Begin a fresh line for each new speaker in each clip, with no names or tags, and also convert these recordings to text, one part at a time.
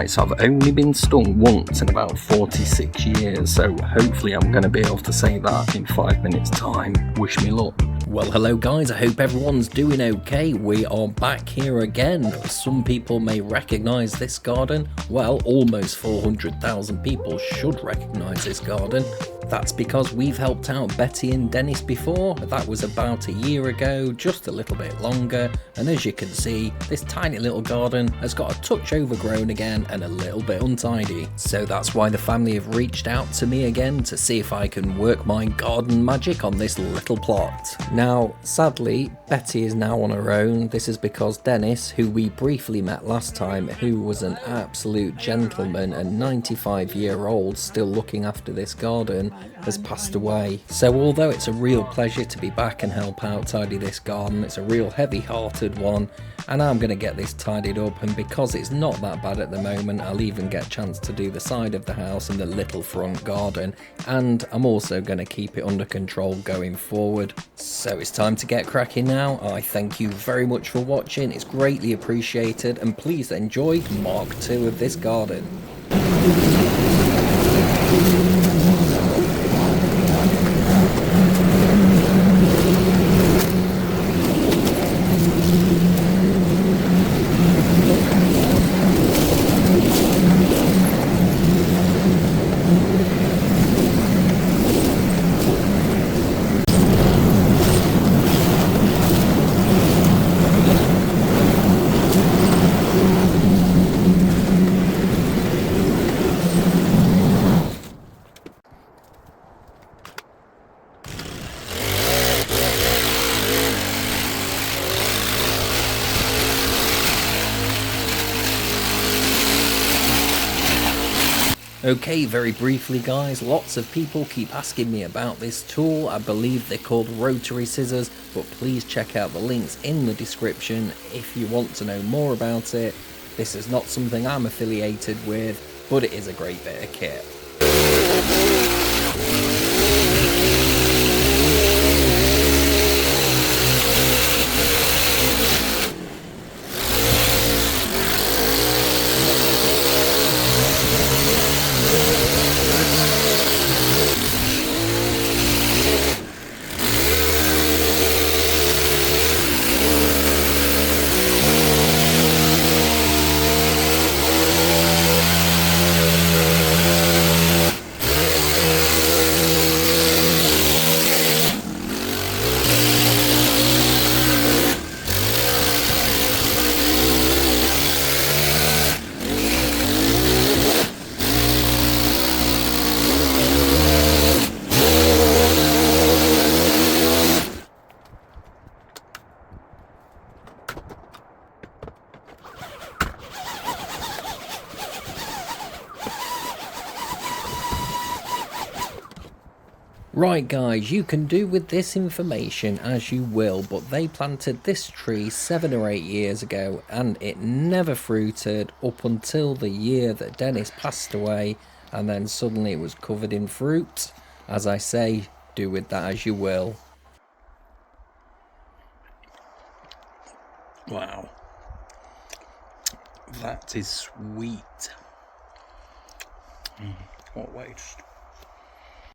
bites. I've only been stung once in about 46 years, so hopefully I'm going to be able to say that in 5 minutes time. Wish me luck.
Well, hello guys, I hope everyone's doing okay. We are back here again. Some people may recognise this garden. Well, almost 400,000 people should recognise this garden. That's because we've helped out Betty and Dennis before. That was about a year ago, just a little bit longer. And as you can see, this tiny little garden has got a touch overgrown again and a little bit untidy. So that's why the family have reached out to me again to see if I can work my garden magic on this little plot. Now, sadly, Betty is now on her own. This is because Dennis, who we briefly met last time, who was an absolute gentleman and 95-year-old still looking after this garden, has passed away. So although it's a real pleasure to be back and help out tidy this garden, it's a real heavy-hearted one, and I'm going to get this tidied up, and because it's not that bad at the moment, I'll even get a chance to do the side of the house and the little front garden, and I'm also going to keep it under control going forward. So it's time to get cracking now. I thank you very much for watching, it's greatly appreciated, and please enjoy Mark 2 of this garden. Okay, very briefly guys, lots of people keep asking me about this tool. I believe they're called rotary scissors, but please check out the links in the description if you want to know more about it. This is not something I'm affiliated with, but it is a great bit of kit. Right guys, you can do with this information as you will, but they planted this tree 7 or 8 years ago and it never fruited up until the year that Dennis passed away, and then suddenly it was covered in fruit. As I say, do with that as you will.
Wow. That is sweet. What waste.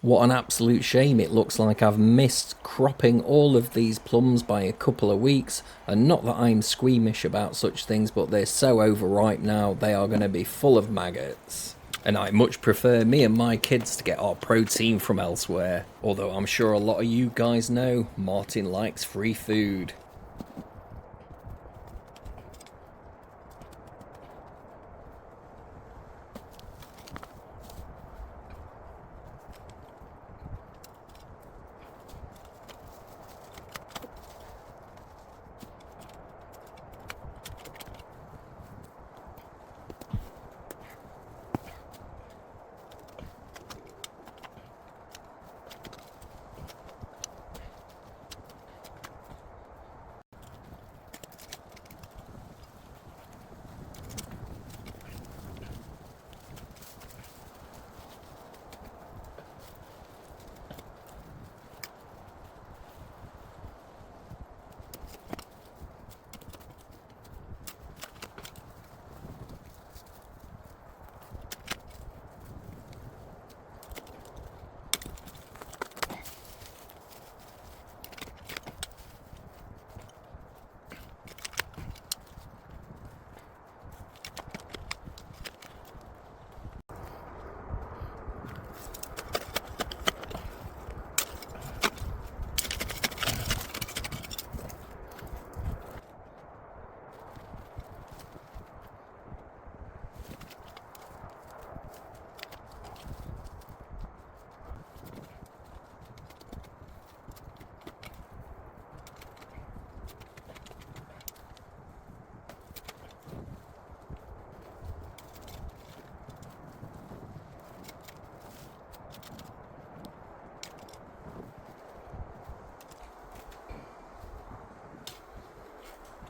What an absolute shame. It looks like I've missed cropping all of these plums by a couple of weeks, and not that I'm squeamish about such things, but they're so overripe now they are going to be full of maggots. And I much prefer me and my kids to get our protein from elsewhere, although I'm sure a lot of you guys know Martin likes free food.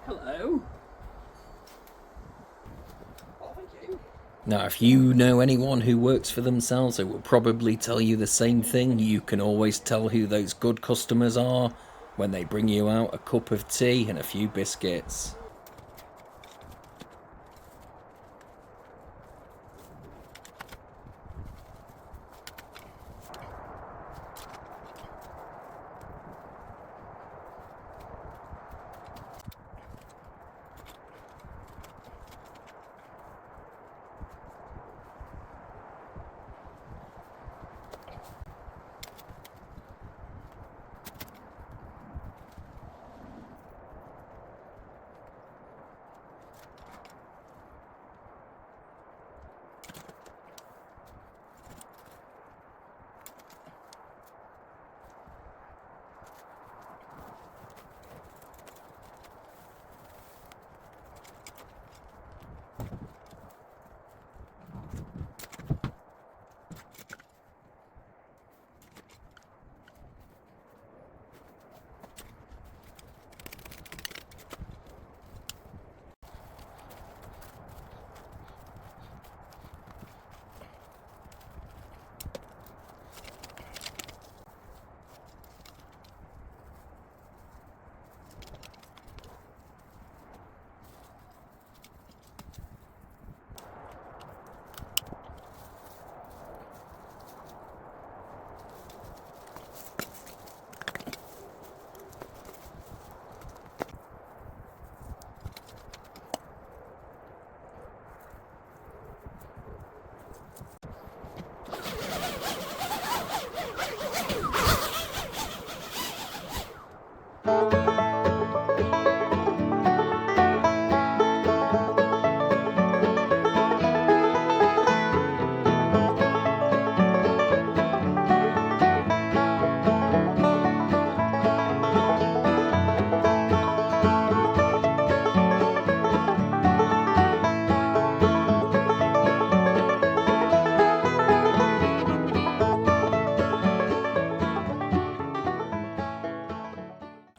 Hello.
Now, if you know anyone who works for themselves, they will probably tell you the same thing. You can always tell who those good customers are when they bring you out a cup of tea and a few biscuits.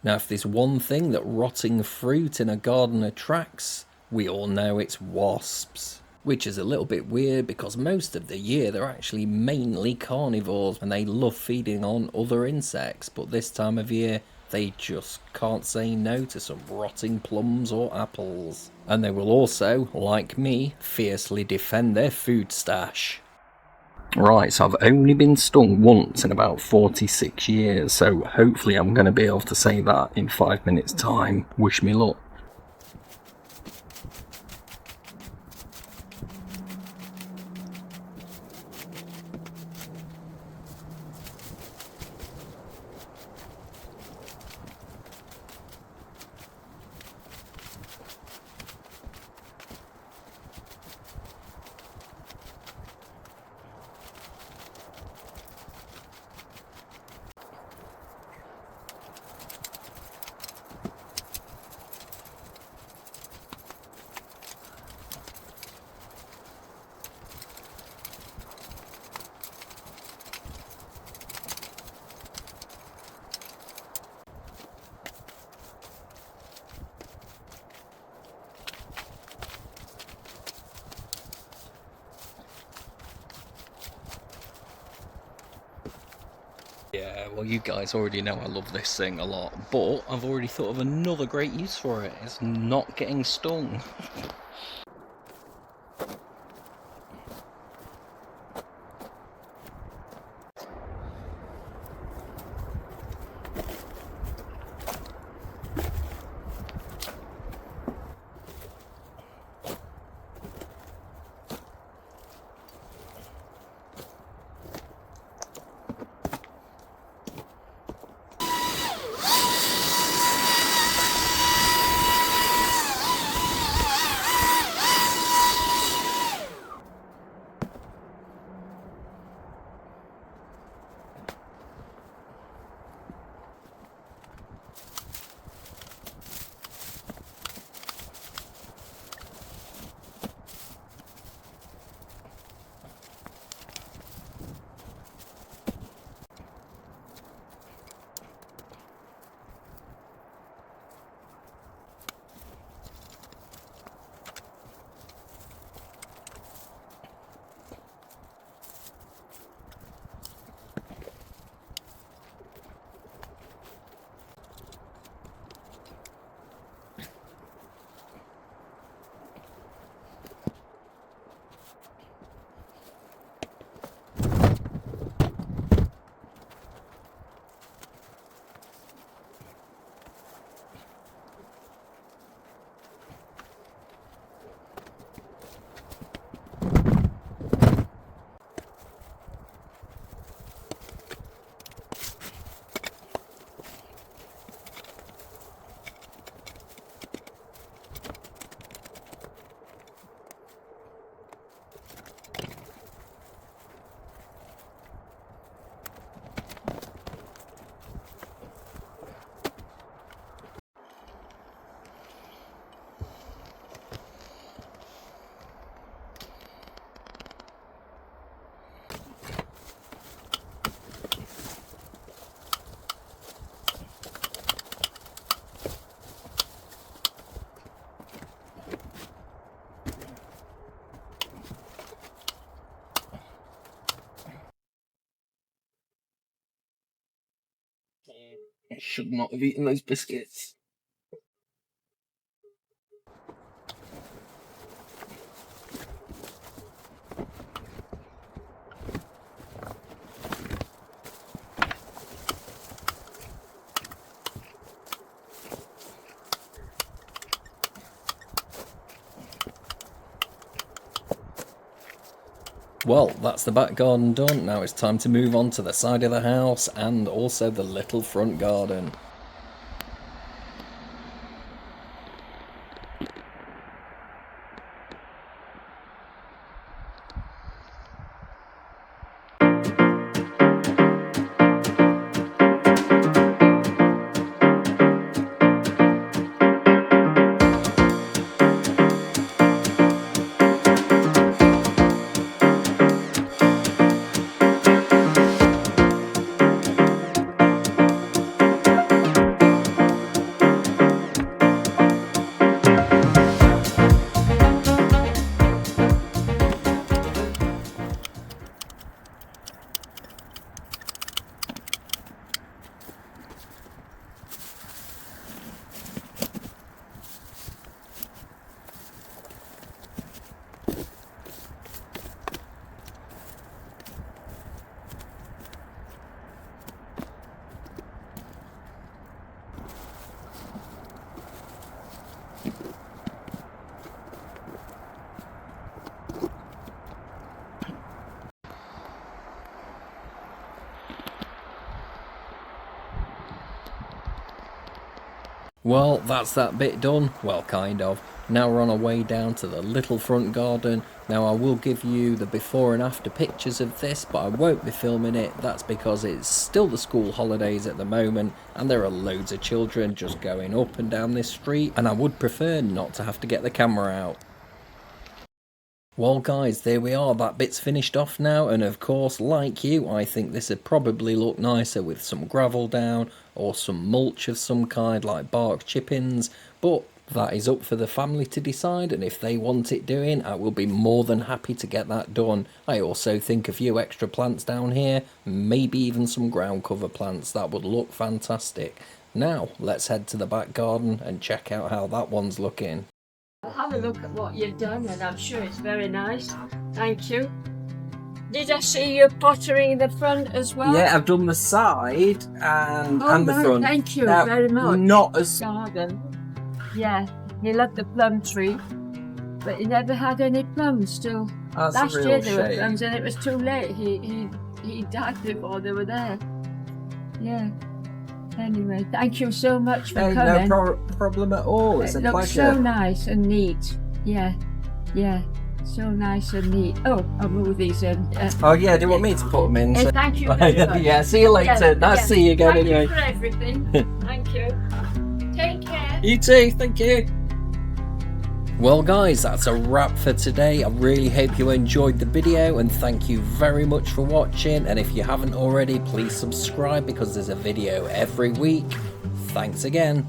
Now, if there's one thing that rotting fruit in a garden attracts, we all know it's wasps. Which is a little bit weird because most of the year they're actually mainly carnivores and they love feeding on other insects, but this time of year they just can't say no to some rotting plums or apples. And they will also, like me, fiercely defend their food stash.
Right, so I've only been stung once in about 46 years, so hopefully I'm going to be able to say that in 5 minutes' time. Wish me luck. Yeah, well, you guys already know I love this thing a lot, but I've already thought of another great use for it. It's not getting stung. Should not have eaten those biscuits.
Well, that's the back garden done. Now it's time to move on to the side of the house and also the little front garden. Well, that's that bit done. Well, kind of. Now we're on our way down to the little front garden. Now I will give you the before and after pictures of this, but I won't be filming it. That's because it's still the school holidays at the moment and there are loads of children just going up and down this street, and I would prefer not to have to get the camera out. Well guys, there we are, that bit's finished off now, and of course, like you, I think this would probably look nicer with some gravel down, or some mulch of some kind, like bark chippings, but that is up for the family to decide, and if they want it doing, I will be more than happy to get that done. I also think a few extra plants down here, maybe even some ground cover plants, that would look fantastic. Now, let's head to the back garden and check out how that one's looking.
I'll have a look at what you've done and I'm sure it's very nice. Thank you. Did I see you pottering the front as well?
Yeah, I've done the side and the
right,
front.
Thank you
Now,
very much.
Not as...
Garden. Yeah, he loved the plum tree, but he never had any plums still.
That's
Last
a real
year there were
shame.
plums and it was too late. He died before they were there. Yeah. Anyway, thank you so much for coming.
No problem at all. It's a
It looks
pleasure.
so nice and neat. Yeah, yeah, so nice and neat. Oh, I'll move these in.
Oh yeah, do you want me to put them in?
Thank you very much.
Yeah, see you later.
Yeah,
Nice to see you again anyway.
Thank you for everything. Thank you. Take care.
You too, thank you.
Well guys, that's a wrap for today. I really hope you enjoyed the video and thank you very much for watching, and if you haven't already, please subscribe because there's a video every week. Thanks again.